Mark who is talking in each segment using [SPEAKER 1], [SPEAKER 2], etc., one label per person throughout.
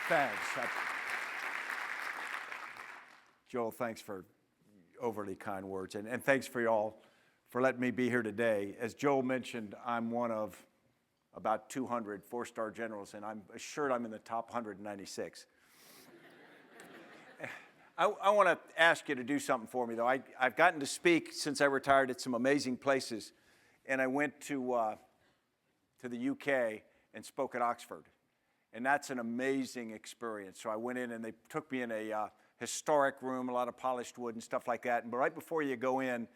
[SPEAKER 1] Thanks. Joel, thanks for overly kind words. And thanks for y'all for letting me be here today. As Joel mentioned, I'm one of about 200 four-star generals, and I'm assured I'm in the top 196. I want to ask you to do something for me, though. I've gotten to speak since I retired at some amazing places, and I went to the UK and spoke at Oxford, and that's an amazing experience. So I went in, and they took me in a historic room, a lot of polished wood and stuff like that. But right before you go in,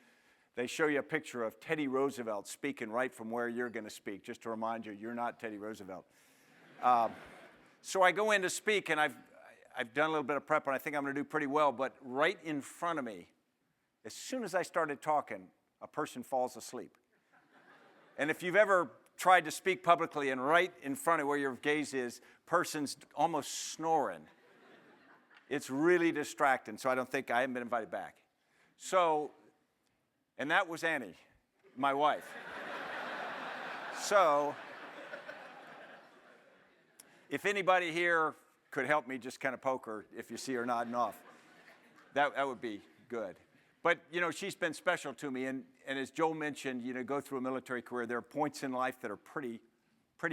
[SPEAKER 1] they show you a picture of Teddy Roosevelt speaking right from where you're going to speak, just to remind you, you're not Teddy Roosevelt. So I go in to speak, and I've done a little bit of prep, and I think I'm going to do pretty well. But right in front of me, as soon as I started talking, a person falls asleep. And if you've ever tried to speak publicly and right in front of where your gaze is, person's almost snoring, it's really distracting. So I haven't been invited back. So, and that was Annie, my wife. So, if anybody here could help me, just kind of poke her if you see her nodding off, that would be good. But, you know, she's been special to me. And as Joel mentioned, you know, go through a military career, there are points in life that are pretty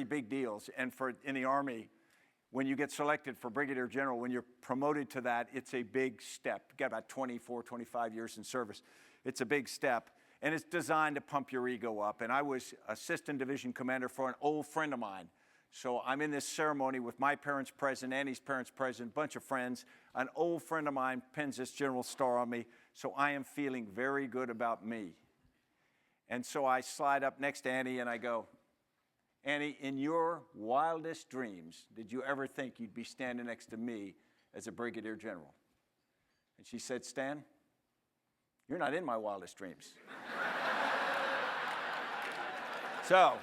[SPEAKER 1] big deals. And in the Army, when you get selected for Brigadier General, when you're promoted to that, it's a big step. You got about 24, 25 years in service. It's a big step. And it's designed to pump your ego up. And I was assistant division commander for an old friend of mine. So I'm in this ceremony with my parents present, Annie's parents present, a bunch of friends. An old friend of mine pins this general star on me. So I am feeling very good about me. And so I slide up next to Annie and I go, Annie, in your wildest dreams, did you ever think you'd be standing next to me as a brigadier general? And she said, Stan, you're not in my wildest dreams. So,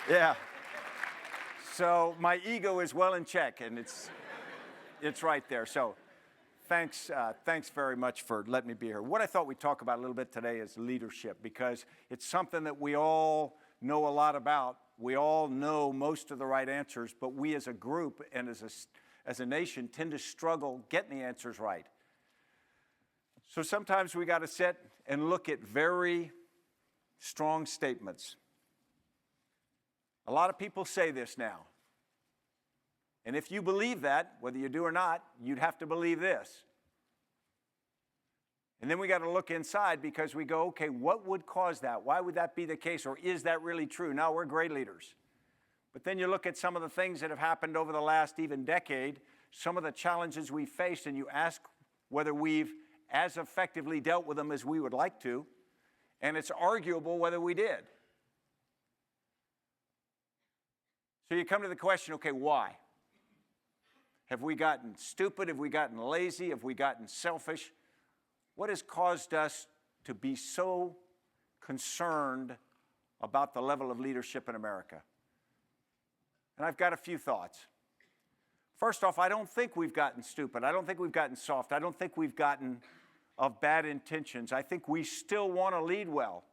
[SPEAKER 1] yeah. So my ego is well in check, and it's right there. So thanks very much for letting me be here. What I thought we'd talk about a little bit today is leadership, because it's something that we all know a lot about. We all know most of the right answers, but we as a group and as a nation tend to struggle getting the answers right. So sometimes we got to sit and look at very strong statements. A lot of people say this now. And if you believe that, whether you do or not, you'd have to believe this. And then we got to look inside, because we go, okay, what would cause that? Why would that be the case? Or is that really true? Now, we're great leaders. But then you look at some of the things that have happened over the last even decade, some of the challenges we faced, and you ask whether we've as effectively dealt with them as we would like to, and it's arguable whether we did. So you come to the question, okay, why? Have we gotten stupid? Have we gotten lazy? Have we gotten selfish? What has caused us to be so concerned about the level of leadership in America? And I've got a few thoughts. First off, I don't think we've gotten stupid. I don't think we've gotten soft. I don't think we've gotten of bad intentions. I think we still want to lead well.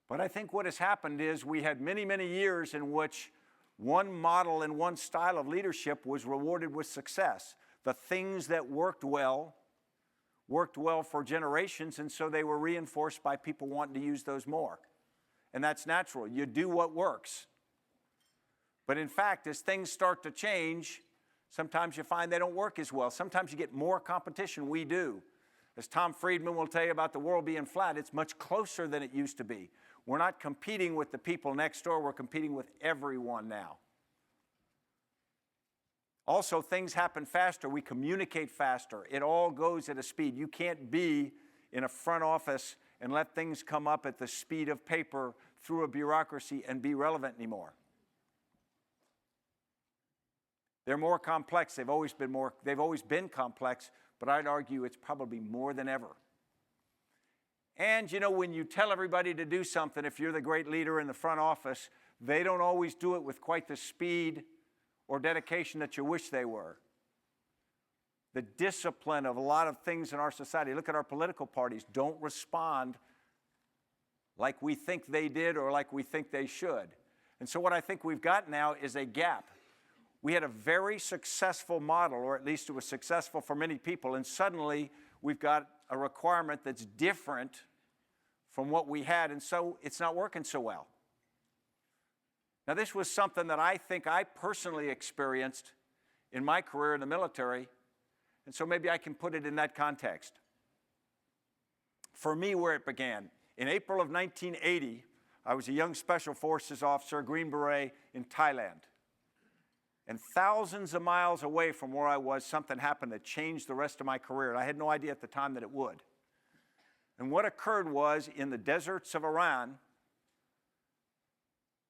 [SPEAKER 1] But I think what has happened is we had many, many years in which one model and one style of leadership was rewarded with success. The things that worked well for generations, and so they were reinforced by people wanting to use those more. And that's natural. You do what works. But in fact, as things start to change, sometimes you find they don't work as well. Sometimes you get more competition. We do. As Tom Friedman will tell you about the world being flat, it's much closer than it used to be. We're not competing with the people next door. We're competing with everyone now. Also, things happen faster. We communicate faster. It all goes at a speed. You can't be in a front office and let things come up at the speed of paper through a bureaucracy and be relevant anymore. They're more complex. They've always been complex, but I'd argue it's probably more than ever. And, you know, when you tell everybody to do something, if you're the great leader in the front office, they don't always do it with quite the speed or dedication that you wish they were. The discipline of a lot of things in our society, look at our political parties, don't respond like we think they did or like we think they should. And so what I think we've got now is a gap. We had a very successful model, or at least it was successful for many people, and suddenly we've got a requirement that's different from what we had, and so it's not working so well. Now, this was something that I think I personally experienced in my career in the military, and so maybe I can put it in that context. For me, where it began, in April of 1980, I was a young Special Forces officer, a Green Beret, in Thailand. And thousands of miles away from where I was, something happened that changed the rest of my career. And I had no idea at the time that it would. And what occurred was, in the deserts of Iran,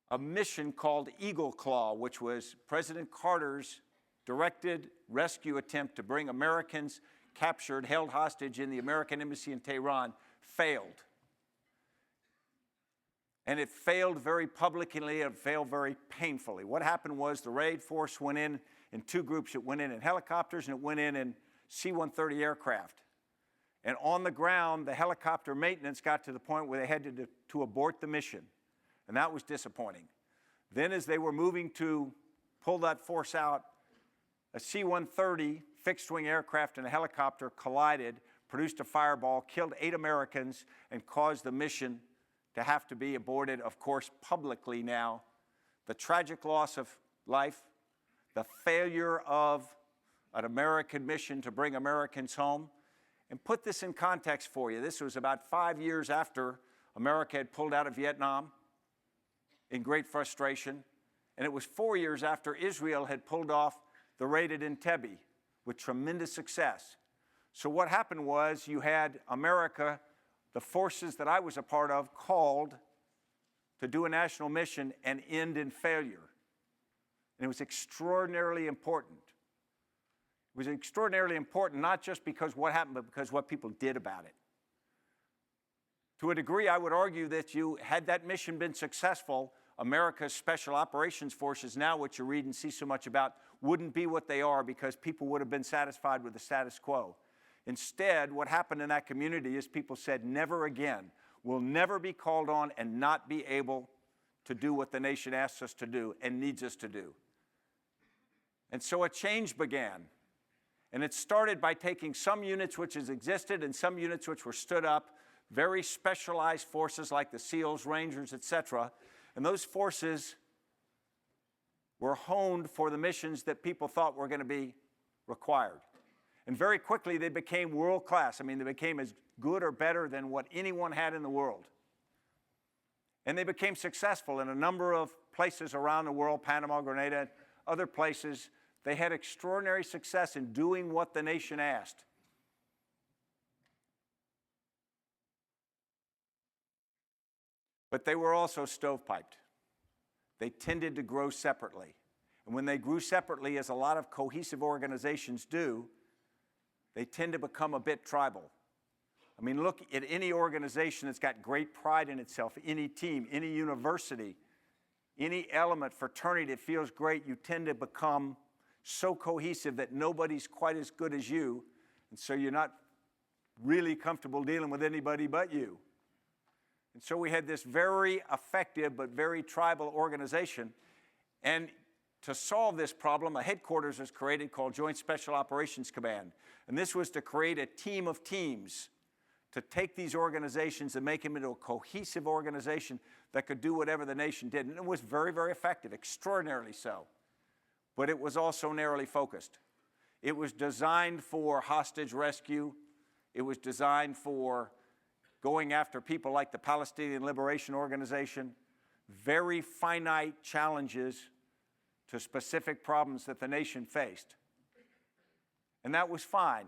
[SPEAKER 1] a mission called Eagle Claw, which was President Carter's directed rescue attempt to bring Americans captured, held hostage in the American embassy in Tehran, failed. And it failed very publicly, it failed very painfully. What happened was the raid force went in two groups. It went in helicopters and it went in C-130 aircraft. And on the ground, the helicopter maintenance got to the point where they had to abort the mission. And that was disappointing. Then as they were moving to pull that force out, a C-130 fixed-wing aircraft and a helicopter collided, produced a fireball, killed 8 Americans, and caused the mission to have to be aborted, of course, publicly now. The tragic loss of life, the failure of an American mission to bring Americans home. And put this in context for you. This was about 5 years after America had pulled out of Vietnam in great frustration. And it was 4 years after Israel had pulled off the raid at Entebbe with tremendous success. So what happened was you had America, the forces that I was a part of, called to do a national mission and end in failure. And it was extraordinarily important. It was extraordinarily important, not just because what happened, but because what people did about it. To a degree, I would argue that had that mission been successful, America's Special Operations Forces now, which you read and see so much about, wouldn't be what they are because people would have been satisfied with the status quo. Instead, what happened in that community is people said, never again. We'll never be called on and not be able to do what the nation asks us to do and needs us to do. And so a change began. And it started by taking some units which has existed and some units which were stood up, very specialized forces like the SEALs, Rangers, etc. And those forces were honed for the missions that people thought were going to be required. And very quickly, they became world class. I mean, they became as good or better than what anyone had in the world. And they became successful in a number of places around the world, Panama, Grenada, other places. They had extraordinary success in doing what the nation asked. But they were also stovepiped. They tended to grow separately. And when they grew separately, as a lot of cohesive organizations do, they tend to become a bit tribal. I mean, look at any organization that's got great pride in itself, any team, any university, any element, fraternity that feels great, you tend to become so cohesive that nobody's quite as good as you, and so you're not really comfortable dealing with anybody but you. And so we had this very effective but very tribal organization, and to solve this problem, a headquarters was created called Joint Special Operations Command. And this was to create a team of teams to take these organizations and make them into a cohesive organization that could do whatever the nation did. And it was very, very effective, extraordinarily so. But it was also narrowly focused. It was designed for hostage rescue. It was designed for going after people like the Palestinian Liberation Organization. Very finite challenges to specific problems that the nation faced. And that was fine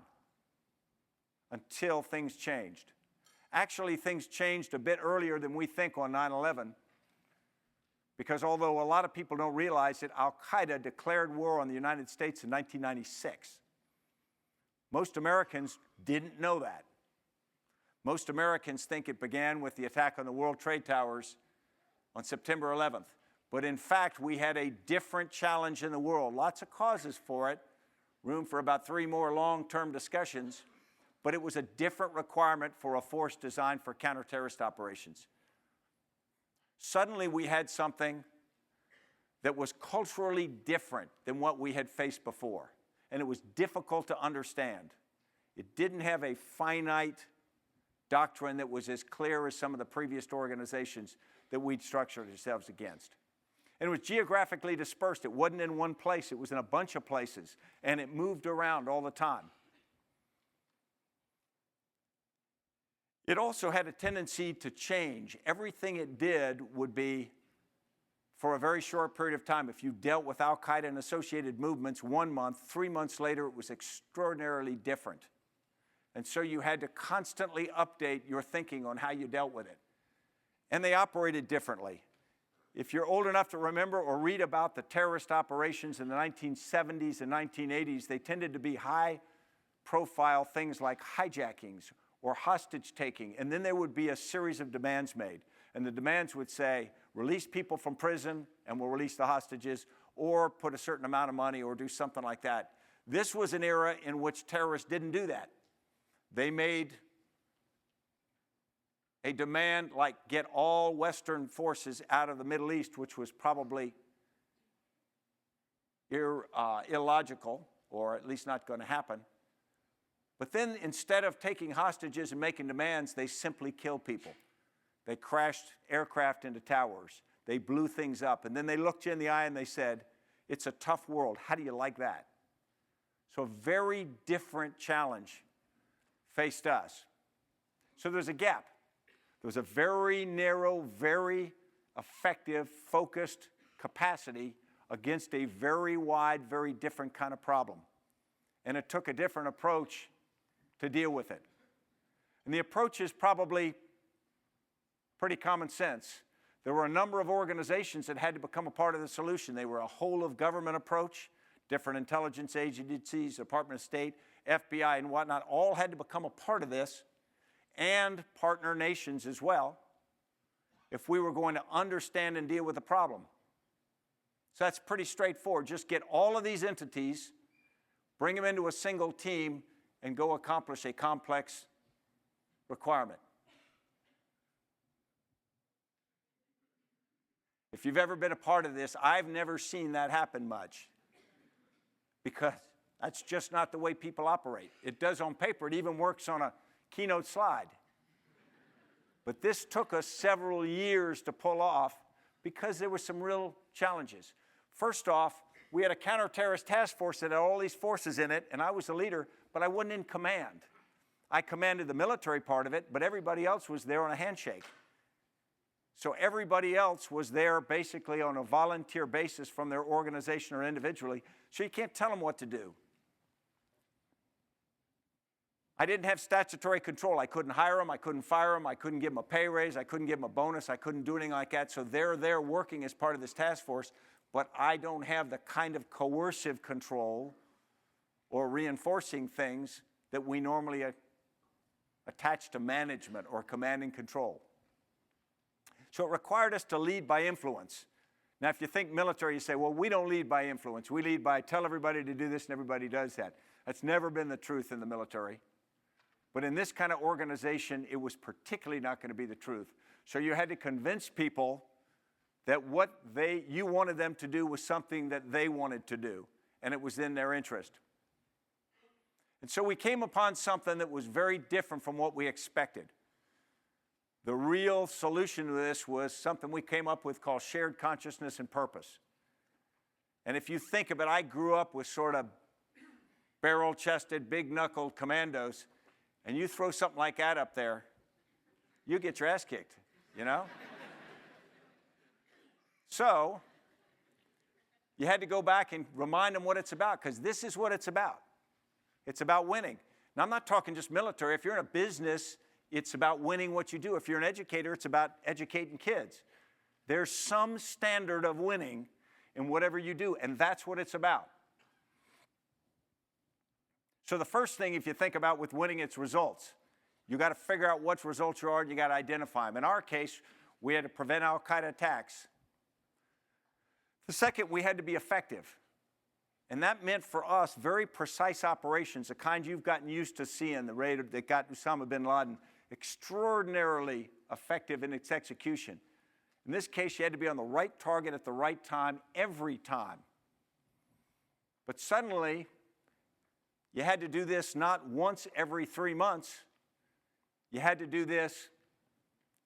[SPEAKER 1] until things changed. Actually, things changed a bit earlier than we think on 9/11, because although a lot of people don't realize it, Al-Qaeda declared war on the United States in 1996. Most Americans didn't know that. Most Americans think it began with the attack on the World Trade Towers on September 11th. But in fact, we had a different challenge in the world. Lots of causes for it, room for about 3 more long-term discussions, but it was a different requirement for a force designed for counter-terrorist operations. Suddenly we had something that was culturally different than what we had faced before. And it was difficult to understand. It didn't have a finite doctrine that was as clear as some of the previous organizations that we'd structured ourselves against. And it was geographically dispersed. It wasn't in one place. It was in a bunch of places. And it moved around all the time. It also had a tendency to change. Everything it did would be for a very short period of time. If you dealt with Al-Qaeda and associated movements 1 month, 3 months later, it was extraordinarily different. And so you had to constantly update your thinking on how you dealt with it. And they operated differently. If you're old enough to remember or read about the terrorist operations in the 1970s and 1980s, they tended to be high-profile things like hijackings or hostage-taking, and then there would be a series of demands made. And the demands would say, release people from prison and we'll release the hostages, or put a certain amount of money or do something like that. This was an era in which terrorists didn't do that. They made a demand like get all Western forces out of the Middle East, which was probably illogical, or at least not going to happen. But then instead of taking hostages and making demands, they simply killed people. They crashed aircraft into towers. They blew things up. And then they looked you in the eye and they said, it's a tough world. How do you like that? So a very different challenge faced us. So there's a gap. There was a very narrow, very effective, focused capacity against a very wide, very different kind of problem. And it took a different approach to deal with it. And the approach is probably pretty common sense. There were a number of organizations that had to become a part of the solution. They were a whole-of-government approach. Different intelligence agencies, Department of State, FBI, and whatnot, all had to become a part of this, and partner nations as well, if we were going to understand and deal with the problem. So that's pretty straightforward. Just get all of these entities, bring them into a single team, and go accomplish a complex requirement. If you've ever been a part of this, I've never seen that happen much, because that's just not the way people operate. It does on paper. It even works on a keynote slide. But this took us several years to pull off because there were some real challenges. First off, we had a counter-terrorist task force that had all these forces in it, and I was the leader, but I wasn't in command. I commanded the military part of it, but everybody else was there on a handshake. So everybody else was there basically on a volunteer basis from their organization or individually, so you can't tell them what to do. I didn't have statutory control. I couldn't hire them, I couldn't fire them, I couldn't give them a pay raise, I couldn't give them a bonus, I couldn't do anything like that. So they're there working as part of this task force, but I don't have the kind of coercive control or reinforcing things that we normally attach to management or command and control. So it required us to lead by influence. Now, if you think military, you say, well, we don't lead by influence. We lead by tell everybody to do this, and everybody does that. That's never been the truth in the military. But in this kind of organization, it was particularly not going to be the truth. So you had to convince people that what you wanted them to do was something that they wanted to do, and it was in their interest. And so we came upon something that was very different from what we expected. The real solution to this was something we came up with called shared consciousness and purpose. And if you think of it, I grew up with sort of barrel-chested, big-knuckled commandos, and you throw something like that up there, you get your ass kicked, you know? So you had to go back and remind them what it's about, because this is what it's about. It's about winning. Now, I'm not talking just military. If you're in a business, it's about winning what you do. If you're an educator, it's about educating kids. There's some standard of winning in whatever you do, and that's what it's about. So the first thing, if you think about with winning, it's results. You got to figure out what results you are, and you got to identify them. In our case, we had to prevent Al-Qaeda attacks. The second, we had to be effective. And that meant for us very precise operations, the kind you've gotten used to seeing, the raid that got Osama bin Laden, extraordinarily effective in its execution. In this case, you had to be on the right target at the right time every time. But suddenly, you had to do this not once every 3 months. You had to do this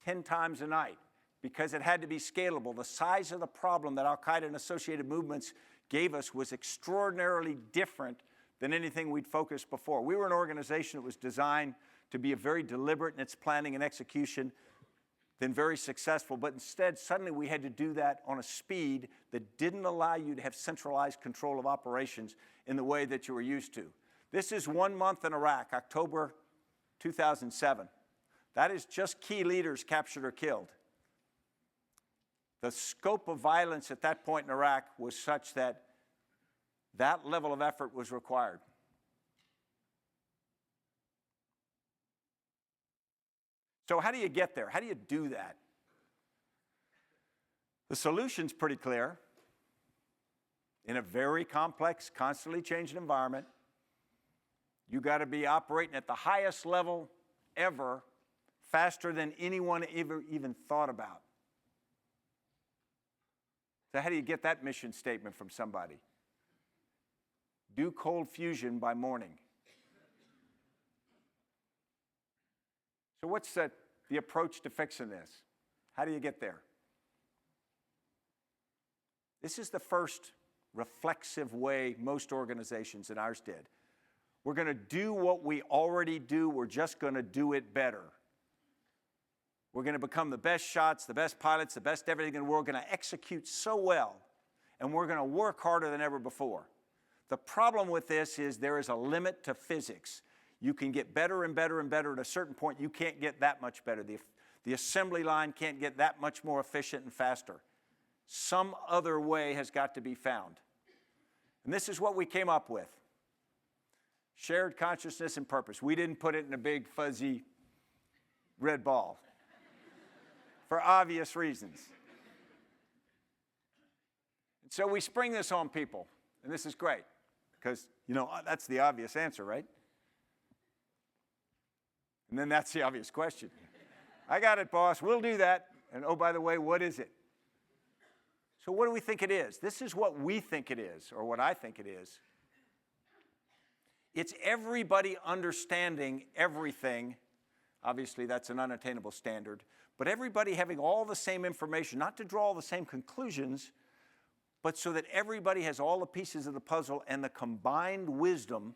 [SPEAKER 1] 10 times a night because it had to be scalable. The size of the problem that Al-Qaeda and associated movements gave us was extraordinarily different than anything we'd focused before. We were an organization that was designed to be very deliberate in its planning and execution, then very successful, but instead, suddenly we had to do that on a speed that didn't allow you to have centralized control of operations in the way that you were used to. This is 1 month in Iraq, October 2007. That is just key leaders captured or killed. The scope of violence at that point in Iraq was such that that level of effort was required. So how do you get there? How do you do that? The solution's pretty clear. In a very complex, constantly changing environment, you got to be operating at the highest level ever, faster than anyone ever even thought about. So how do you get that mission statement from somebody? Do cold fusion by morning. So what's the approach to fixing this? How do you get there? This is the first reflexive way most organizations, and ours did. We're going to do what we already do. We're just going to do it better. We're going to become the best shots, the best pilots, the best everything in the world. We're going to execute so well, and we're going to work harder than ever before. The problem with this is there is a limit to physics. You can get better and better and better. At a certain point, you can't get that much better. The assembly line can't get that much more efficient and faster. Some other way has got to be found. And this is what we came up with. Shared consciousness and purpose. We didn't put it in a big, fuzzy red ball for obvious reasons. And so we spring this on people, and this is great because, that's the obvious answer, right? And then that's the obvious question. I got it, boss. We'll do that. And oh, by the way, what is it? So what do we think it is? This is what we think it is, or what I think it is. It's everybody understanding everything. Obviously, that's an unattainable standard. But everybody having all the same information, not to draw all the same conclusions, but so that everybody has all the pieces of the puzzle, and the combined wisdom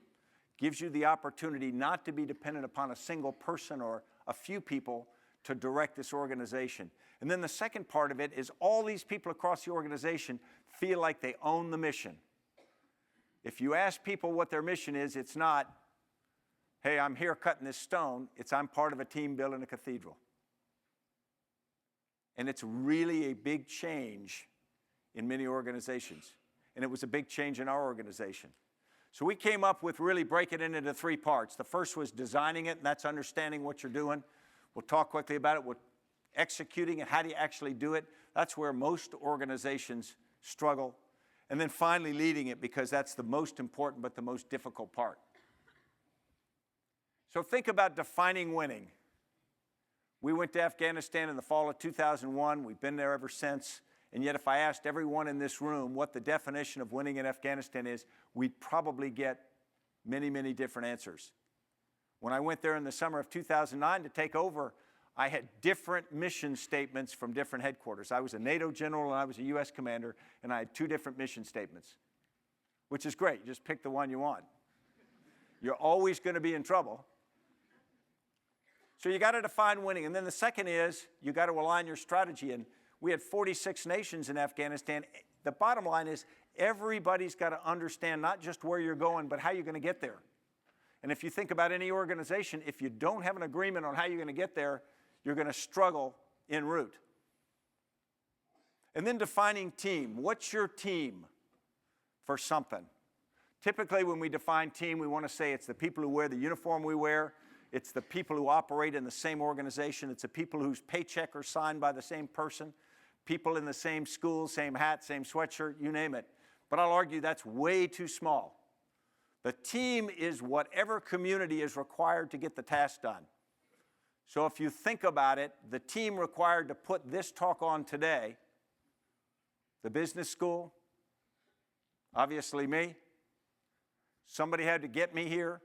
[SPEAKER 1] gives you the opportunity not to be dependent upon a single person or a few people to direct this organization. And then the second part of it is all these people across the organization feel like they own the mission. If you ask people what their mission is, it's not, hey, I'm here cutting this stone. It's I'm part of a team building a cathedral. And it's really a big change in many organizations. And it was a big change in our organization. So we came up with really breaking it into 3 parts. The first was designing it, and that's understanding what you're doing. We'll talk quickly about it. We're executing it. How do you actually do it? That's where most organizations struggle. And then finally leading it, because that's the most important but the most difficult part. So think about defining winning. We went to Afghanistan in the fall of 2001. We've been there ever since. And yet if I asked everyone in this room what the definition of winning in Afghanistan is, we'd probably get many, many different answers. When I went there in the summer of 2009 to take over, I had different mission statements from different headquarters. I was a NATO general and I was a U.S. commander, and I had 2 different mission statements, which is great. You just pick the one you want. You're always going to be in trouble. So you got to define winning. And then the second is you got to align your strategy. And we had 46 nations in Afghanistan. The bottom line is everybody's got to understand not just where you're going, but how you're going to get there. And if you think about any organization, if you don't have an agreement on how you're going to get there, you're going to struggle en route. And then defining team. What's your team for something? Typically when we define team, we want to say it's the people who wear the uniform we wear. It's the people who operate in the same organization. It's the people whose paycheck are signed by the same person. People in the same school, same hat, same sweatshirt, you name it. But I'll argue that's way too small. The team is whatever community is required to get the task done. So if you think about it, the team required to put this talk on today, the business school, obviously me, somebody had to get me here,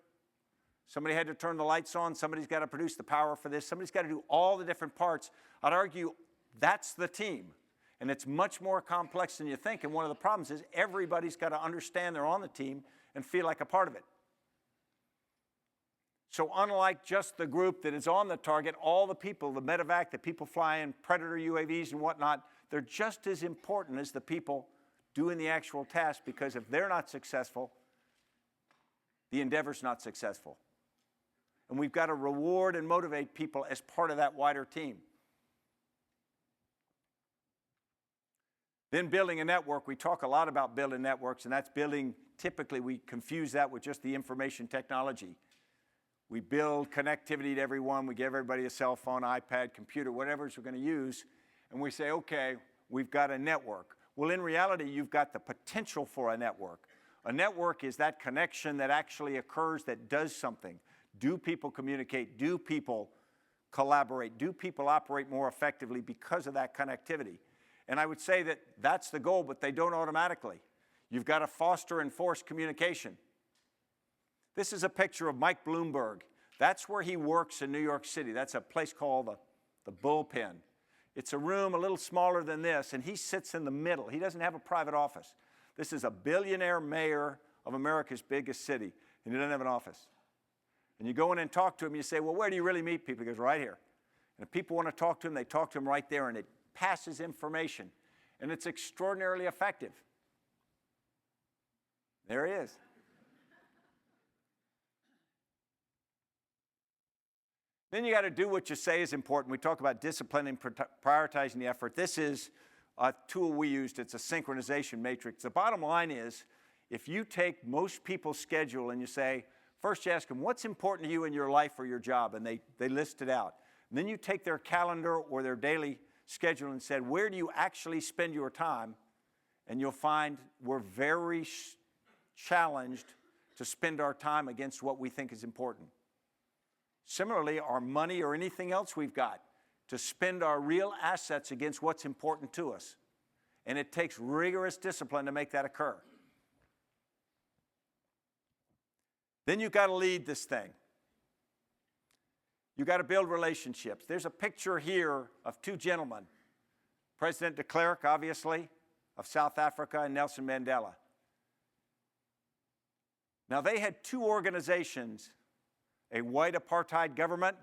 [SPEAKER 1] somebody had to turn the lights on, somebody's got to produce the power for this, somebody's got to do all the different parts. I'd argue that's the team. And it's much more complex than you think. And one of the problems is everybody's got to understand they're on the team and feel like a part of it. So unlike just the group that is on the target, all the people, the medevac, the people flying Predator UAVs and whatnot, they're just as important as the people doing the actual task, because if they're not successful, the endeavor's not successful. And we've got to reward and motivate people as part of that wider team. Then building a network. We talk a lot about building networks, and that's building, typically we confuse that with just the information technology. We build connectivity to everyone. We give everybody a cell phone, iPad, computer, whatever we're going to use, and we say, okay, we've got a network. Well, in reality, you've got the potential for a network. A network is that connection that actually occurs, that does something. Do people communicate? Do people collaborate? Do people operate more effectively because of that connectivity? And I would say that that's the goal, but they don't automatically. You've got to foster and force communication. This is a picture of Mike Bloomberg. That's where he works in New York City. That's a place called the Bullpen. It's a room a little smaller than this, and he sits in the middle. He doesn't have a private office. This is a billionaire mayor of America's biggest city, and he doesn't have an office. And you go in and talk to him, and you say, well, where do you really meet people? He goes, right here. And if people want to talk to him, they talk to him right there, and it passes information. And it's extraordinarily effective. There he is. Then you got to do what you say is important. We talk about discipline and prioritizing the effort. This is a tool we used. It's a synchronization matrix. The bottom line is, if you take most people's schedule and you say, first you ask them, what's important to you in your life or your job? And they list it out. And then you take their calendar or their daily schedule and said, where do you actually spend your time? And you'll find we're very challenged to spend our time against what we think is important. Similarly, our money or anything else we've got, to spend our real assets against what's important to us. And it takes rigorous discipline to make that occur. Then you've got to lead this thing. You've got to build relationships. There's a picture here of two gentlemen, President de Klerk, obviously, of South Africa, and Nelson Mandela. Now, they had two organizations, a white apartheid government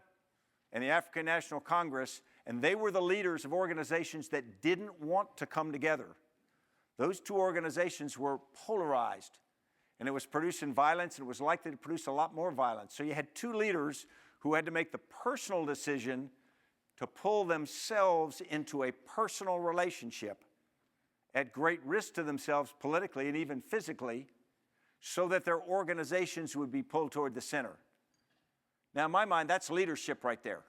[SPEAKER 1] and the African National Congress, and they were the leaders of organizations that didn't want to come together. Those two organizations were polarized, and it was producing violence, and it was likely to produce a lot more violence. So you had two leaders who had to make the personal decision to pull themselves into a personal relationship at great risk to themselves politically and even physically, so that their organizations would be pulled toward the center. Now, in my mind, that's leadership right there.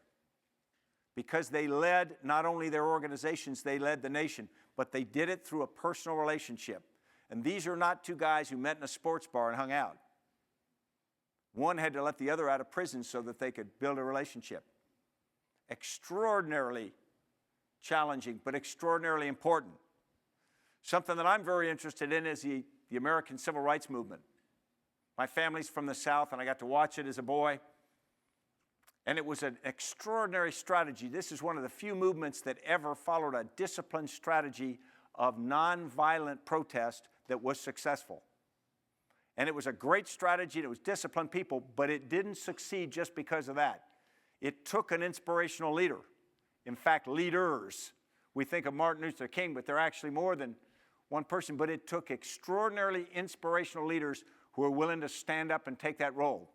[SPEAKER 1] Because they led not only their organizations, they led the nation, but they did it through a personal relationship. And these are not two guys who met in a sports bar and hung out. One had to let the other out of prison so that they could build a relationship. Extraordinarily challenging, but extraordinarily important. Something that I'm very interested in is the American Civil Rights Movement. My family's from the South, and I got to watch it as a boy. And it was an extraordinary strategy. This is one of the few movements that ever followed a disciplined strategy of nonviolent protest that was successful. And it was a great strategy, and it was disciplined people, but it didn't succeed just because of that. It took an inspirational leader. In fact, leaders. We think of Martin Luther King, but they're actually more than one person. But it took extraordinarily inspirational leaders who were willing to stand up and take that role.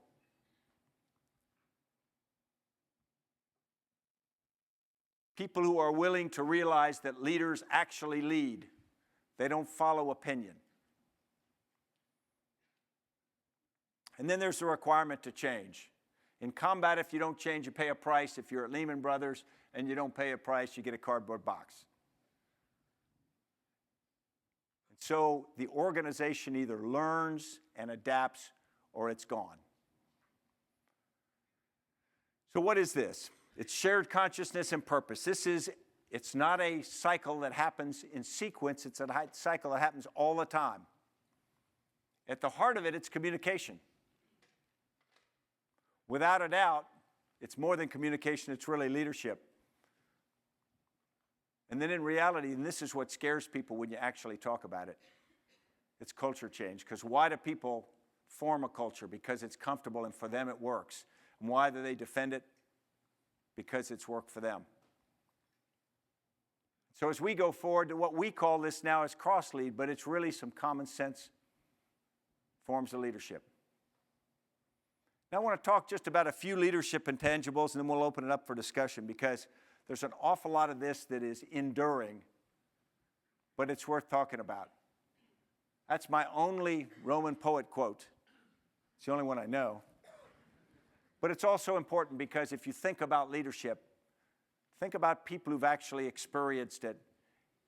[SPEAKER 1] People who are willing to realize that leaders actually lead. They don't follow opinion. And then there's the requirement to change. In combat, if you don't change, you pay a price. If you're at Lehman Brothers and you don't pay a price, you get a cardboard box. And so the organization either learns and adapts or it's gone. So what is this? It's shared consciousness and purpose. It's not a cycle that happens in sequence. It's a cycle that happens all the time. At the heart of it, it's communication. Without a doubt, it's more than communication, it's really leadership. And then in reality, and this is what scares people when you actually talk about it, it's culture change. Because why do people form a culture? Because it's comfortable and for them it works. And why do they defend it? Because it's worked for them. So as we go forward to what we call this now as cross-lead, but it's really some common sense forms of leadership. Now I want to talk just about a few leadership intangibles, and then we'll open it up for discussion, because there's an awful lot of this that is enduring, but it's worth talking about. That's my only Roman poet quote. It's the only one I know. But it's also important because if you think about leadership, think about people who've actually experienced it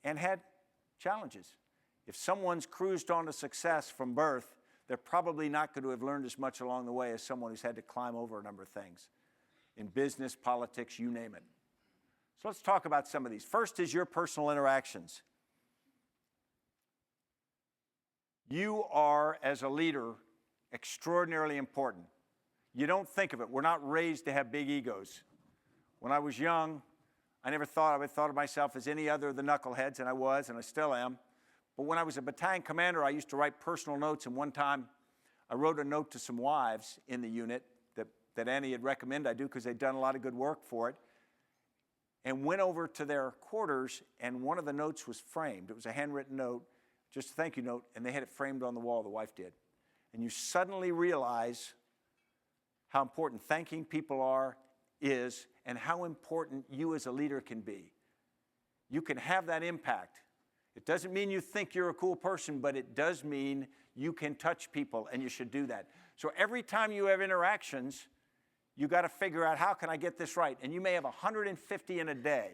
[SPEAKER 1] and had challenges. If someone's cruised on to success from birth, they're probably not going to have learned as much along the way as someone who's had to climb over a number of things. In business, politics, you name it. So let's talk about some of these. First is your personal interactions. You are, as a leader, extraordinarily important. You don't think of it. We're not raised to have big egos. When I was young, I never thought of myself as any other of the knuckleheads, and I was, and I still am. But when I was a battalion commander, I used to write personal notes, and one time I wrote a note to some wives in the unit that Annie had recommended I do because they'd done a lot of good work for it, and went over to their quarters, and one of the notes was framed. It was a handwritten note, just a thank you note, and they had it framed on the wall, the wife did. And you suddenly realize how important thanking people is, and how important you as a leader can be. You can have that impact. It doesn't mean you think you're a cool person, but it does mean you can touch people, and you should do that. So every time you have interactions, you got to figure out, how can I get this right? And you may have 150 in a day.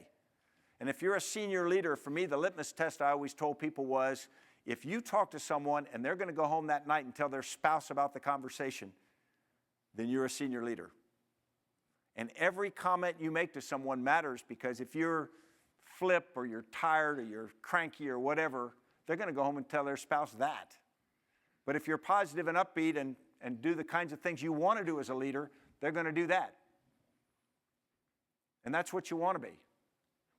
[SPEAKER 1] And if you're a senior leader, for me, the litmus test I always told people was, if you talk to someone and they're going to go home that night and tell their spouse about the conversation, then you're a senior leader. And every comment you make to someone matters, because if you're flip or you're tired or you're cranky or whatever, they're going to go home and tell their spouse that. But if you're positive and upbeat and do the kinds of things you want to do as a leader, they're going to do that. And that's what you want to be.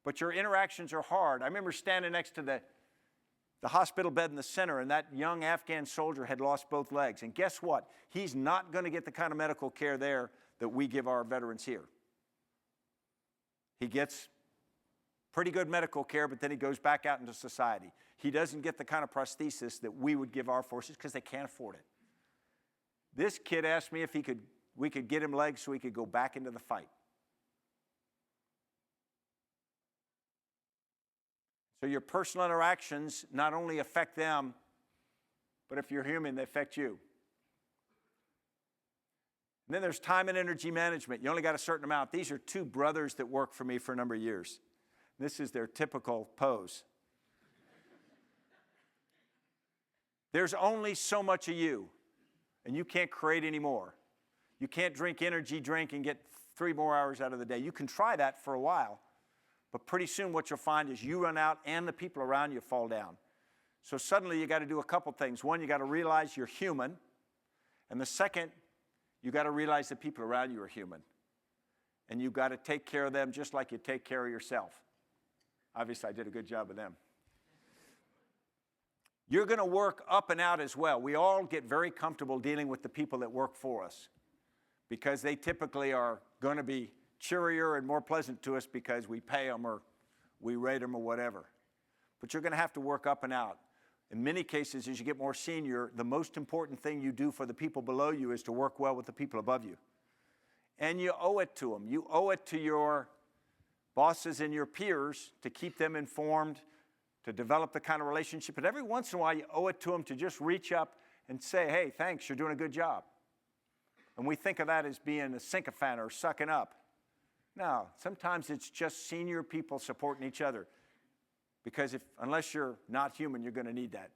[SPEAKER 1] But your interactions are hard. I remember standing next to the hospital bed in the center, and that young Afghan soldier had lost both legs. And guess what? He's not going to get the kind of medical care there that we give our veterans here. He gets pretty good medical care, but then he goes back out into society. He doesn't get the kind of prosthesis that we would give our forces because they can't afford it. This kid asked me if we could get him legs so he could go back into the fight. So your personal interactions not only affect them, but if you're human, they affect you. And then there's time and energy management. You only got a certain amount. These are two brothers that worked for me for a number of years. This is their typical pose. There's only so much of you, and you can't create any more. You can't drink energy drink and get 3 more hours out of the day. You can try that for a while, but pretty soon what you'll find is you run out and the people around you fall down. So suddenly you got to do a couple things. One, you got to realize you're human, and the second, you got to realize the people around you are human, and you've got to take care of them just like you take care of yourself. Obviously, I did a good job of them. You're going to work up and out as well. We all get very comfortable dealing with the people that work for us because they typically are going to be cheerier and more pleasant to us because we pay them or we rate them or whatever. But you're going to have to work up and out. In many cases, as you get more senior, the most important thing you do for the people below you is to work well with the people above you. And you owe it to them. You owe it to your bosses and your peers to keep them informed, to develop the kind of relationship. But every once in a while, you owe it to them to just reach up and say, hey, thanks, you're doing a good job. And we think of that as being a sycophant or sucking up. No, sometimes it's just senior people supporting each other. Because unless you're not human, you're going to need that.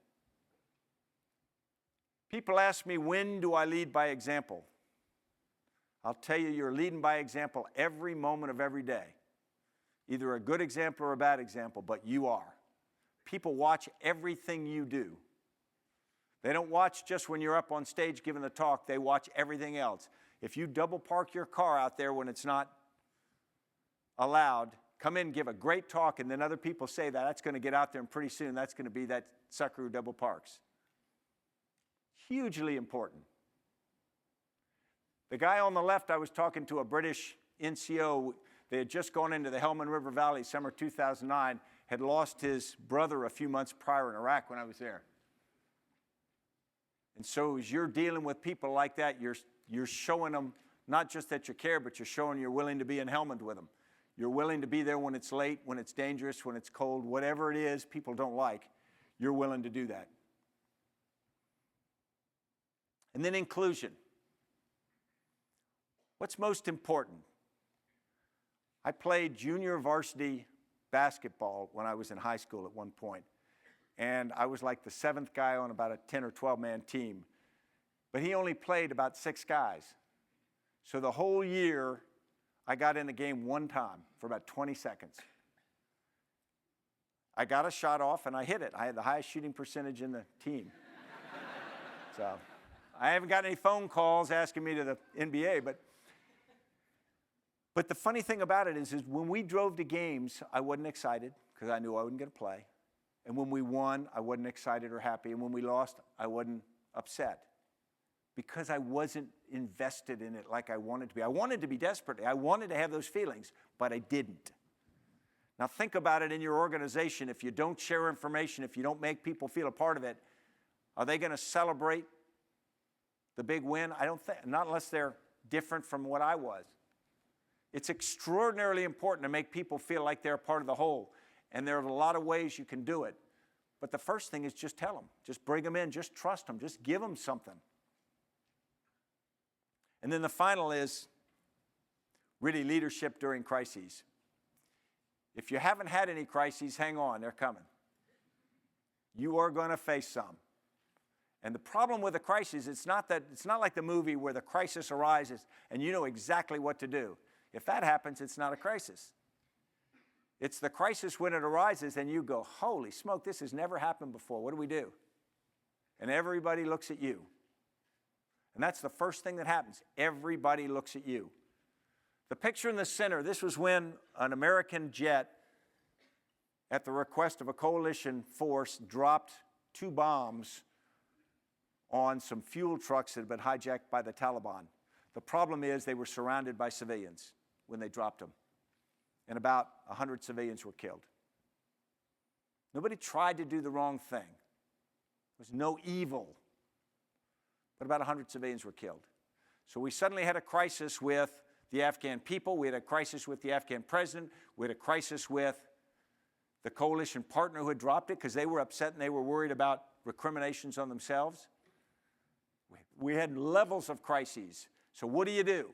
[SPEAKER 1] People ask me, when do I lead by example? I'll tell you, you're leading by example every moment of every day. Either a good example or a bad example, but you are. People watch everything you do. They don't watch just when you're up on stage giving the talk. They watch everything else. If you double park your car out there when it's not allowed, come in, give a great talk, and then other people say that, that's going to get out there, and pretty soon that's going to be that sucker who double parks. Hugely important. The guy on the left, I was talking to a British NCO. They had just gone into the Helmand River Valley, summer 2009, had lost his brother a few months prior in Iraq when I was there. And so as you're dealing with people like that, you're showing them not just that you care, but you're showing you're willing to be in Helmand with them. You're willing to be there when it's late, when it's dangerous, when it's cold, whatever it is people don't like, you're willing to do that. And then inclusion. What's most important? I played junior varsity basketball when I was in high school at one point. And I was like the 7th guy on about a 10 or 12-man team. But he only played about 6 guys. So the whole year, I got in the game one time for about 20 seconds. I got a shot off and I hit it. I had the highest shooting percentage in the team. So I haven't got any phone calls asking me to the NBA, but the funny thing about it is when we drove to games, I wasn't excited because I knew I wasn't going to play. And when we won, I wasn't excited or happy. And when we lost, I wasn't upset because I wasn't invested in it like I wanted to be. I wanted to be desperate. I wanted to have those feelings, but I didn't. Now think about it in your organization. If you don't share information, if you don't make people feel a part of it, are they going to celebrate the big win? I don't think, not unless they're different from what I was. It's extraordinarily important to make people feel like they're a part of the whole. And there are a lot of ways you can do it. But the first thing is just tell them. Just bring them in. Just trust them. Just give them something. And then the final is really leadership during crises. If you haven't had any crises, hang on. They're coming. You are going to face some. And the problem with a crisis, it's not like the movie where the crisis arises and you know exactly what to do. If that happens, it's not a crisis. It's the crisis when it arises and you go, holy smoke, this has never happened before. What do we do? And everybody looks at you. And that's the first thing that happens. Everybody looks at you. The picture in the center, this was when an American jet, at the request of a coalition force, dropped 2 bombs on some fuel trucks that had been hijacked by the Taliban. The problem is they were surrounded by civilians when they dropped them. And about 100 civilians were killed. Nobody tried to do the wrong thing. There was no evil. But about 100 civilians were killed. So we suddenly had a crisis with the Afghan people. We had a crisis with the Afghan president. We had a crisis with the coalition partner who had dropped it because they were upset and they were worried about recriminations on themselves. We had levels of crises. So what do?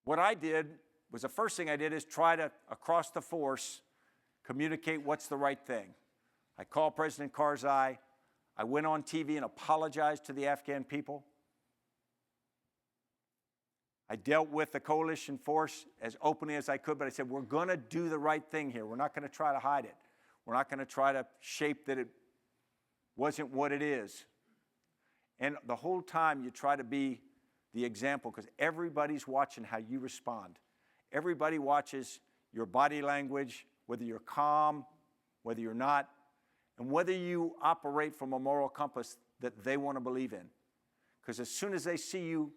[SPEAKER 1] What I did was the first thing I did is try to, across the force, communicate what's the right thing. I called President Karzai. I went on TV and apologized to the Afghan people. I dealt with the coalition force as openly as I could, but I said, we're going to do the right thing here. We're not going to try to hide it. We're not going to try to shape that it wasn't what it is. And the whole time you try to be the example because everybody's watching how you respond. Everybody watches your body language, whether you're calm, whether you're not, and whether you operate from a moral compass that they want to believe in. Because as soon as they see you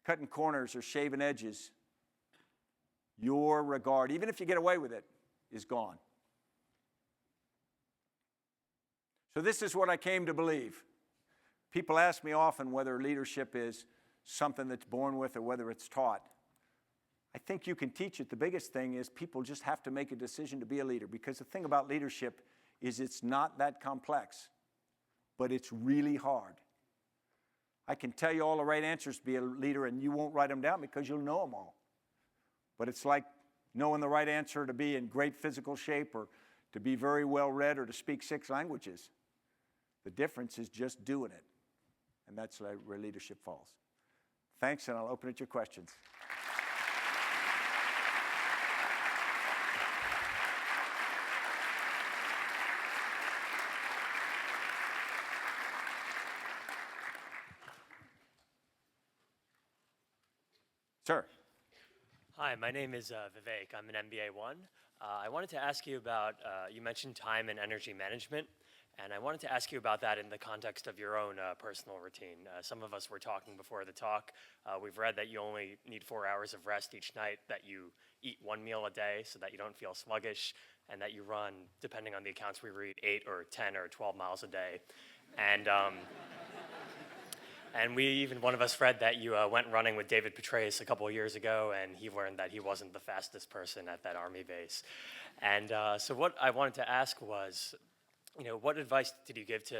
[SPEAKER 1] cutting corners or shaving edges, your regard, even if you get away with it, is gone. So this is what I came to believe. People ask me often whether leadership is something that's born with or whether it's taught. I think you can teach it. The biggest thing is people just have to make a decision to be a leader, because the thing about leadership is it's not that complex, but it's really hard. I can tell you all the right answers to be a leader and you won't write them down because you'll know them all. But it's like knowing the right answer to be in great physical shape or to be very well read or to speak 6 languages. The difference is just doing it. And that's where leadership falls. Thanks, and I'll open it to your questions. Sir.
[SPEAKER 2] Hi, my name is Vivek. I'm an MBA 1. I wanted to ask you about, you mentioned time and energy management, and I wanted to ask you about that in the context of your own personal routine. Some of us were talking before the talk. We've read that you only need 4 hours of rest each night, that you eat 1 meal a day so that you don't feel sluggish, and that you run, depending on the accounts we read, 8 or 10 or 12 miles a day. And we even, one of us read that you went running with David Petraeus a couple of years ago, and he learned that he wasn't the fastest person at that Army base. And so what I wanted to ask was, what advice did you give to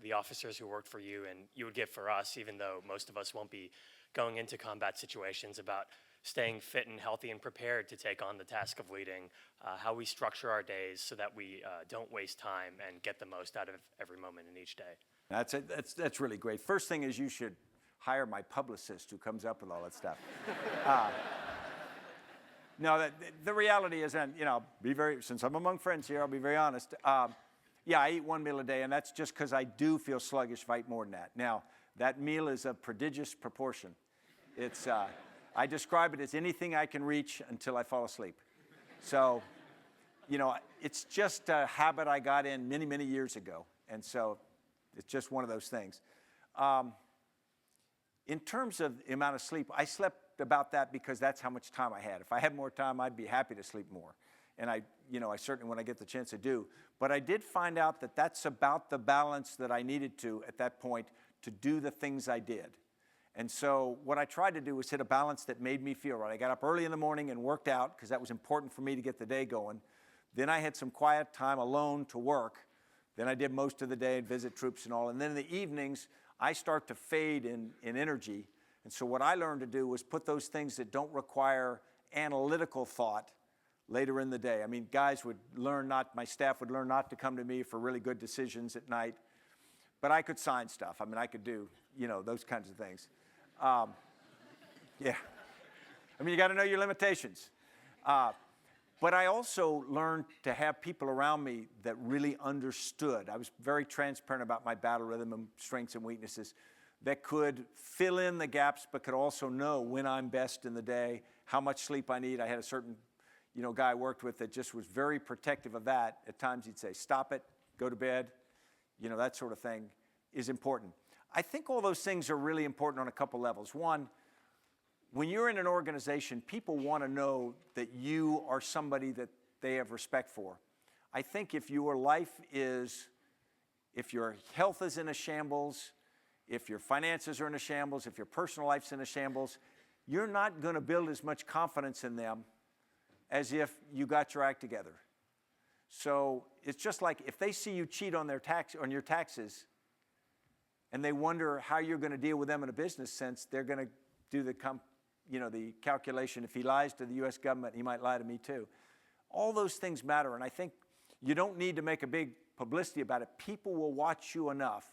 [SPEAKER 2] the officers who worked for you, and you would give for us, even though most of us won't be going into combat situations, about staying fit and healthy and prepared to take on the task of leading, how we structure our days so that we don't waste time and get the most out of every moment in each day?
[SPEAKER 1] That's really great. First thing is you should hire my publicist who comes up with all that stuff. No, the reality is, and since I'm among friends here, I'll be very honest. Yeah, I eat 1 meal a day, and that's just because I do feel sluggish if I eat more than that. Now, that meal is of prodigious proportion. It's, I describe it as anything I can reach until I fall asleep. So, it's just a habit I got in many, many years ago, and so it's just one of those things. In terms of the amount of sleep, I slept about that because that's how much time I had. If I had more time, I'd be happy to sleep more. And I certainly, when I get the chance, I do. But I did find out that that's about the balance that I needed to, at that point, to do the things I did. And so what I tried to do was hit a balance that made me feel right. I got up early in the morning and worked out because that was important for me to get the day going. Then I had some quiet time alone to work. Then I did most of the day and visit troops and all. And then in the evenings, I start to fade in energy. And so what I learned to do was put those things that don't require analytical thought later in the day. I mean, my staff would learn not to come to me for really good decisions at night. But I could sign stuff. I mean, I could do, those kinds of things. Yeah. I mean, you got to know your limitations. But I also learned to have people around me that really understood. I was very transparent about my battle rhythm and strengths and weaknesses that could fill in the gaps, but could also know when I'm best in the day, how much sleep I need. I had a certain, guy I worked with that just was very protective of that. At times he'd say, stop it, go to bed. That sort of thing is important. I think all those things are really important on a couple levels. One, when you're in an organization, people want to know that you are somebody that they have respect for. I think if your health is in a shambles, if your finances are in a shambles, if your personal life's in a shambles, you're not going to build as much confidence in them as if you got your act together. So it's just like if they see you cheat on your taxes, and they wonder how you're going to deal with them in a business sense, they're going to do the calculation. If he lies to the U.S. government, he might lie to me too. All those things matter, and I think you don't need to make a big publicity about it. People will watch you enough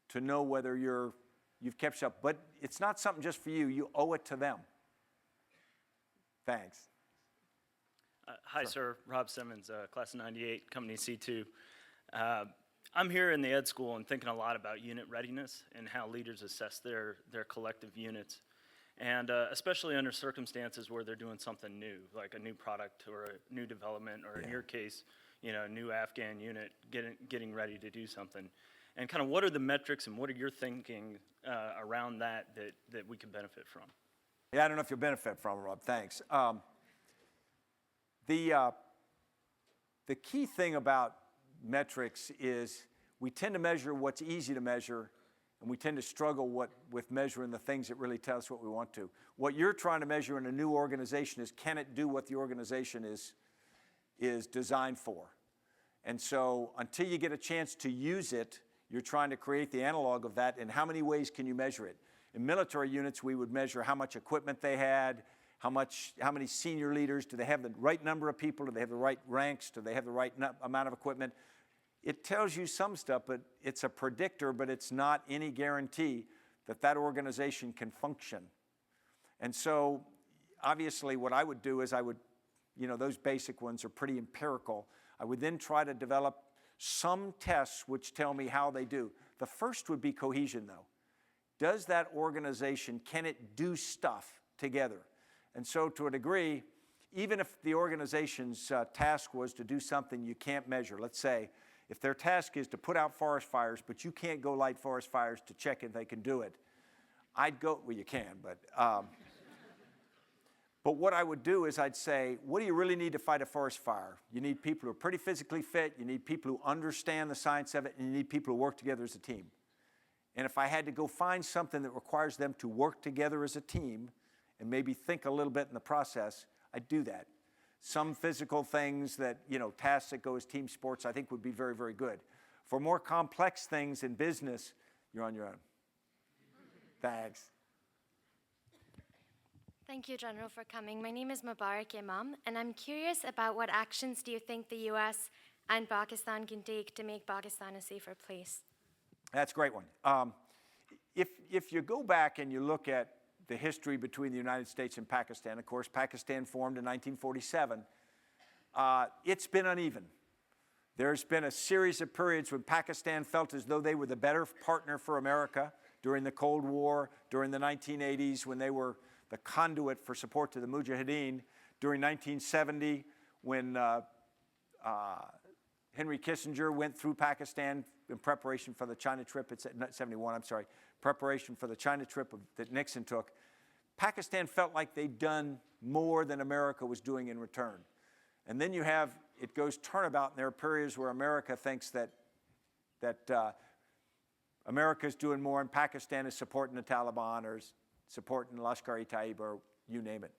[SPEAKER 1] to know whether you've kept up. But it's not something just for you. You owe it to them. Thanks.
[SPEAKER 3] Hi, sir. Rob Simmons, class of 98, company C2. I'm here in the ed school and thinking a lot about unit readiness and how leaders assess their collective units. And especially under circumstances where they're doing something new, like a new product or a new development, or in your case, a new Afghan unit getting ready to do something. And kind of what are the metrics and what are your thinking around that we can benefit from?
[SPEAKER 1] Yeah, I don't know if you'll benefit from it, Rob. Thanks. The key thing about metrics is we tend to measure what's easy to measure, and we tend to struggle with measuring the things that really tell us what we want to. What you're trying to measure in a new organization is, can it do what the organization is designed for? And so until you get a chance to use it, you're trying to create the analog of that, and how many ways can you measure it? In military units, we would measure how much equipment they had, how many senior leaders, do they have the right number of people, do they have the right ranks, do they have the right amount of equipment? it tells you some stuff, but it's a predictor, but it's not any guarantee that that organization can function. And so, obviously, what I would do is those basic ones are pretty empirical. I would then try to develop some tests which tell me how they do. The first would be cohesion, though. Does that organization, can it do stuff together? And so, to a degree, even if the organization's task was to do something you can't measure, let's say, if their task is to put out forest fires, but you can't go light forest fires to check if they can do it, I'd go, well, you can, but what I would do is I'd say, what do you really need to fight a forest fire? You need people who are pretty physically fit, you need people who understand the science of it, and you need people who work together as a team. And if I had to go find something that requires them to work together as a team and maybe think a little bit in the process, I'd do that. Some physical things that, tasks that go as team sports, I think would be very, very good. For more complex things in business, you're on your own. Thanks.
[SPEAKER 4] Thank you, General, for coming. My name is Mubarak Imam, and I'm curious about what actions do you think the U.S. and Pakistan can take to make Pakistan a safer place?
[SPEAKER 1] That's a great one. If you go back and you look at the history between the United States and Pakistan, of course, Pakistan formed in 1947, it's been uneven. There's been a series of periods when Pakistan felt as though they were the better partner for America during the Cold War, during the 1980s when they were the conduit for support to the Mujahideen, during 1970 when Henry Kissinger went through Pakistan in preparation for the China trip, preparation for the China trip that Nixon took. Pakistan felt like they'd done more than America was doing in return. And then it goes turnabout, and there are periods where America thinks that America's doing more and Pakistan is supporting the Taliban or supporting Lashkar-e-Taiba or you name it.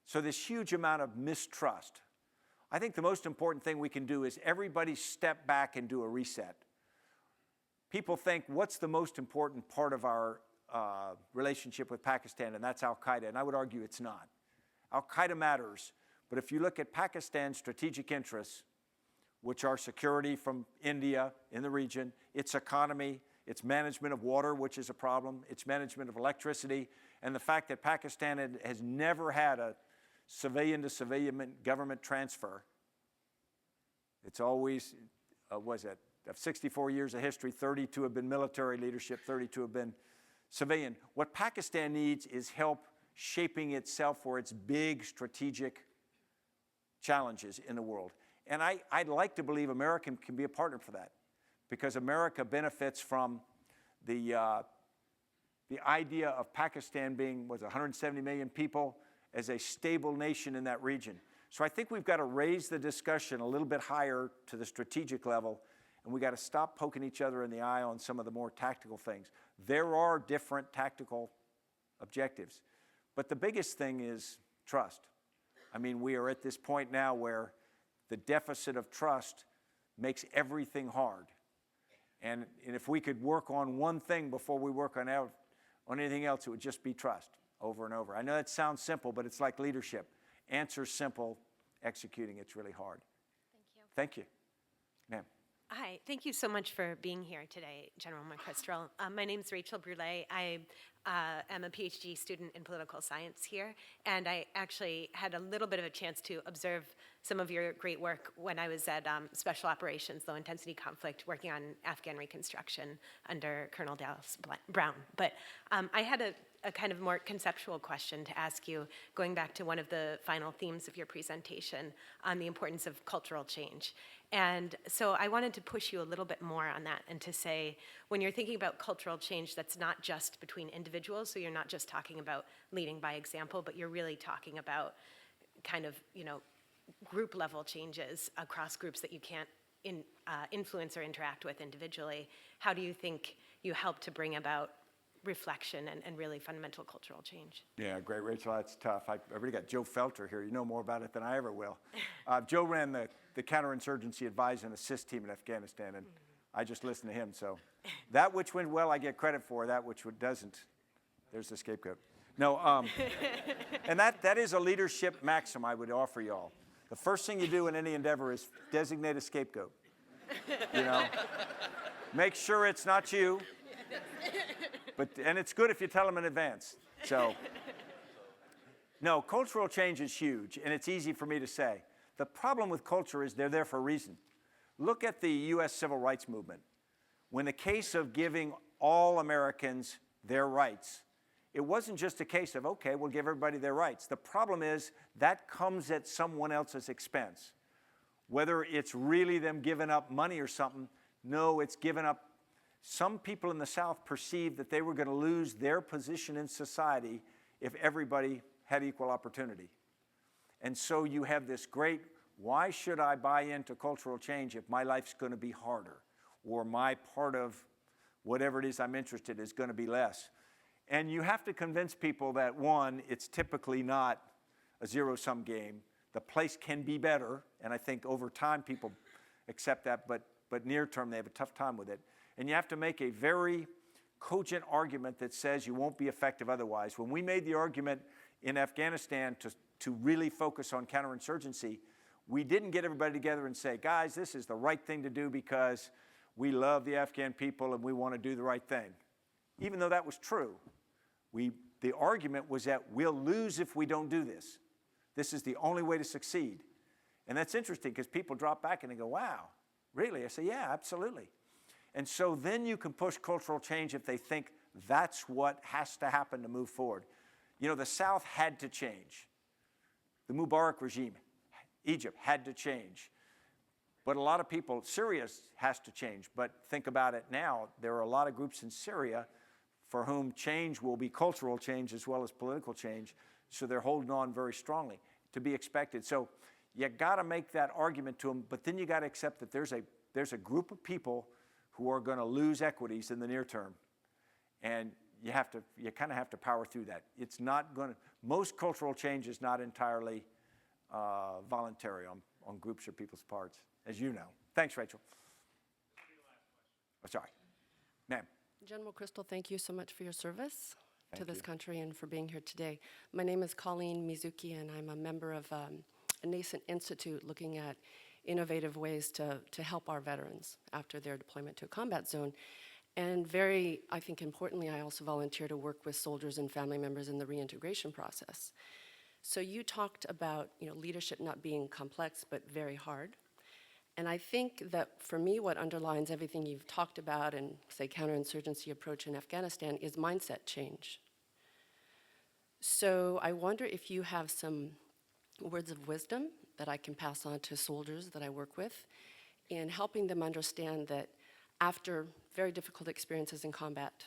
[SPEAKER 1] So this huge amount of mistrust. I think the most important thing we can do is everybody step back and do a reset. People think, what's the most important part of our relationship with Pakistan? And that's Al-Qaeda. And I would argue it's not. Al-Qaeda matters. But if you look at Pakistan's strategic interests, which are security from India in the region, its economy, its management of water, which is a problem, its management of electricity, and the fact that Pakistan has never had a civilian-to-civilian government transfer. It's always, of 64 years of history, 32 have been military leadership, 32 have been civilian. What Pakistan needs is help shaping itself for its big strategic challenges in the world. And I'd like to believe America can be a partner for that, because America benefits from the idea of Pakistan being, 170 million people, as a stable nation in that region. So I think we've got to raise the discussion a little bit higher to the strategic level, and we've got to stop poking each other in the eye on some of the more tactical things. There are different tactical objectives, but the biggest thing is trust. I mean, we are at this point now where the deficit of trust makes everything hard. And if we could work on one thing before we work on anything else, it would just be trust over and over. I know that sounds simple, but it's like leadership. Answer's simple, executing it's really hard.
[SPEAKER 4] Thank you.
[SPEAKER 1] Thank you. Ma'am.
[SPEAKER 5] Hi, thank you so much for being here today, General McChrystal. My name's Rachel Brulé. I am a PhD student in political science here, and I actually had a little bit of a chance to observe some of your great work when I was at Special Operations, Low Intensity Conflict, working on Afghan reconstruction under Colonel Dallas Brown. But I had a kind of more conceptual question to ask you, going back to one of the final themes of your presentation on the importance of cultural change. And so I wanted to push you a little bit more on that and to say, when you're thinking about cultural change, that's not just between individuals, so you're not just talking about leading by example, but you're really talking about kind of, group level changes across groups that you can't influence or interact with individually. How do you think you help to bring about reflection and really fundamental cultural change?
[SPEAKER 1] Yeah, great, Rachel. That's tough. I already got Joe Felter here. You know more about it than I ever will. Joe ran the counterinsurgency advise and assist team in Afghanistan, and I just listened to him. So that which went well, I get credit for. That which doesn't, there's the scapegoat. No, and that is a leadership maxim I would offer y'all. The first thing you do in any endeavor is designate a scapegoat. you know. Make sure it's not you. And it's good if you tell them in advance. So, no, cultural change is huge, and it's easy for me to say. The problem with culture is they're there for a reason. Look at the U.S. Civil Rights Movement. When the case of giving all Americans their rights, it wasn't just a case of, okay, we'll give everybody their rights. The problem is that comes at someone else's expense. Whether it's really them giving up money or something, no, it's giving up. Some people in the South perceived that they were going to lose their position in society if everybody had equal opportunity. And so you have this great, why should I buy into cultural change if my life's going to be harder, or my part of whatever it is I'm interested in is going to be less? And you have to convince people that, one, it's typically not a zero-sum game. The place can be better, and I think over time people accept that, but near term they have a tough time with it. And you have to make a very cogent argument that says you won't be effective otherwise. When we made the argument in Afghanistan to really focus on counterinsurgency, we didn't get everybody together and say, guys, this is the right thing to do because we love the Afghan people and we want to do the right thing. Even though that was true, the argument was that we'll lose if we don't do this. This is the only way to succeed. And that's interesting because people drop back and they go, wow, really? I say, yeah, absolutely. And so then you can push cultural change if they think that's what has to happen to move forward. You know, the South had to change. The Mubarak regime, Egypt had to change. But a lot of people, Syria has to change. But think about it now. There are a lot of groups in Syria for whom change will be cultural change as well as political change. So they're holding on very strongly, to be expected. So you got to make that argument to them, but then you got to accept that there's a group of people who are going to lose equities in the near term. And you kind of have to power through that. It's not going to, most cultural change is not entirely voluntary on groups or people's parts, as you know. Thanks, Rachel. Oh, sorry. Ma'am.
[SPEAKER 6] General McChrystal, thank you so much for your service to
[SPEAKER 1] Thank
[SPEAKER 6] this
[SPEAKER 1] you.
[SPEAKER 6] country and for being here today. My name is Colleen Mizuki, and I'm a member of a nascent institute looking at innovative ways to help our veterans after their deployment to a combat zone. And very, I think importantly, I also volunteer to work with soldiers and family members in the reintegration process. So you talked about, leadership not being complex, but very hard. And I think that for me, what underlines everything you've talked about and, say, counterinsurgency approach in Afghanistan is mindset change. So I wonder if you have some words of wisdom that I can pass on to soldiers that I work with in helping them understand that after very difficult experiences in combat,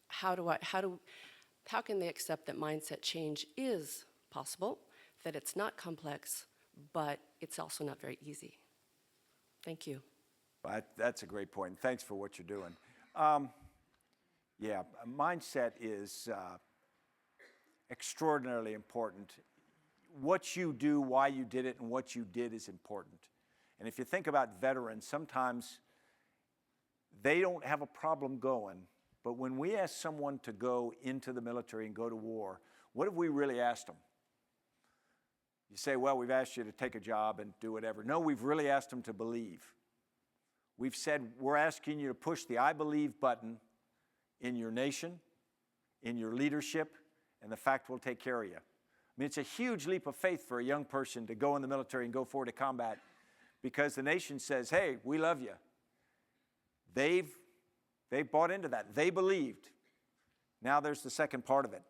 [SPEAKER 6] how can they accept that mindset change is possible, that it's not complex, but it's also not very easy? Thank you.
[SPEAKER 1] That's a great point. Thanks for what you're doing. Yeah, mindset is extraordinarily important. What you do, why you did it, and what you did is important. And if you think about veterans, sometimes they don't have a problem going, but when we ask someone to go into the military and go to war, what have we really asked them? You say, well, we've asked you to take a job and do whatever. No, we've really asked them to believe. We've said, we're asking you to push the I believe button in your nation, in your leadership, and the fact we'll take care of you. I mean, it's a huge leap of faith for a young person to go in the military and go forward to combat because the nation says, hey, we love you. They've bought into that. They believed. Now there's the second part of it.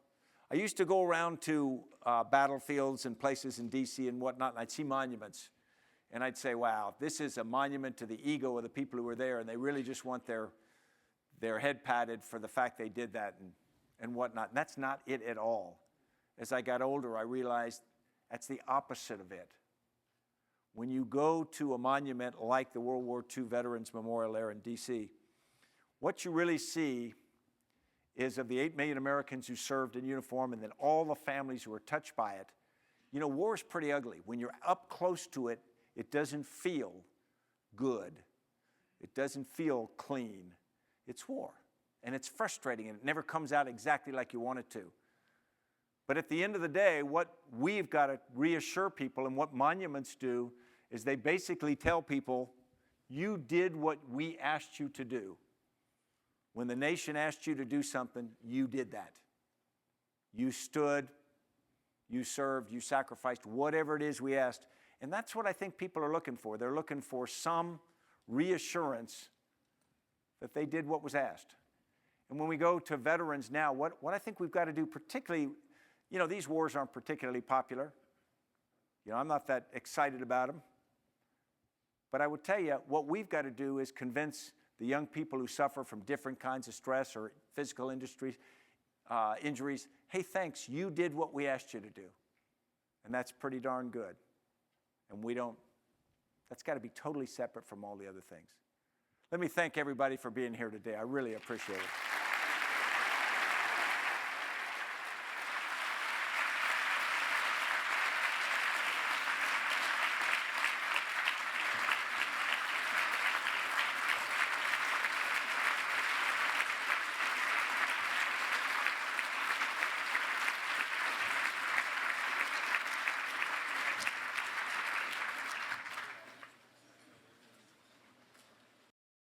[SPEAKER 1] I used to go around to battlefields and places in D.C. and whatnot, and I'd see monuments. And I'd say, wow, this is a monument to the ego of the people who were there, and they really just want their head patted for the fact they did that and whatnot. And that's not it at all. As I got older, I realized that's the opposite of it. When you go to a monument like the World War II Veterans Memorial there in D.C., what you really see is of the 8 million Americans who served in uniform and then all the families who were touched by it. You know, war is pretty ugly. When you're up close to it, it doesn't feel good. It doesn't feel clean. It's war, and it's frustrating, and it never comes out exactly like you want it to. But at the end of the day, what we've got to reassure people and what monuments do is they basically tell people, You did what we asked you to do. When the nation asked you to do something, you did that. You stood, you served, you sacrificed, whatever it is we asked. And that's what I think people are looking for. They're looking for some reassurance that they did what was asked. And when we go to veterans now, what I think we've got to do, particularly, these wars aren't particularly popular. I'm not that excited about them. But I would tell you, what we've got to do is convince the young people who suffer from different kinds of stress or physical injuries, hey, thanks, you did what we asked you to do. And that's pretty darn good. And that's got to be totally separate from all the other things. Let me thank everybody for being here today. I really appreciate it.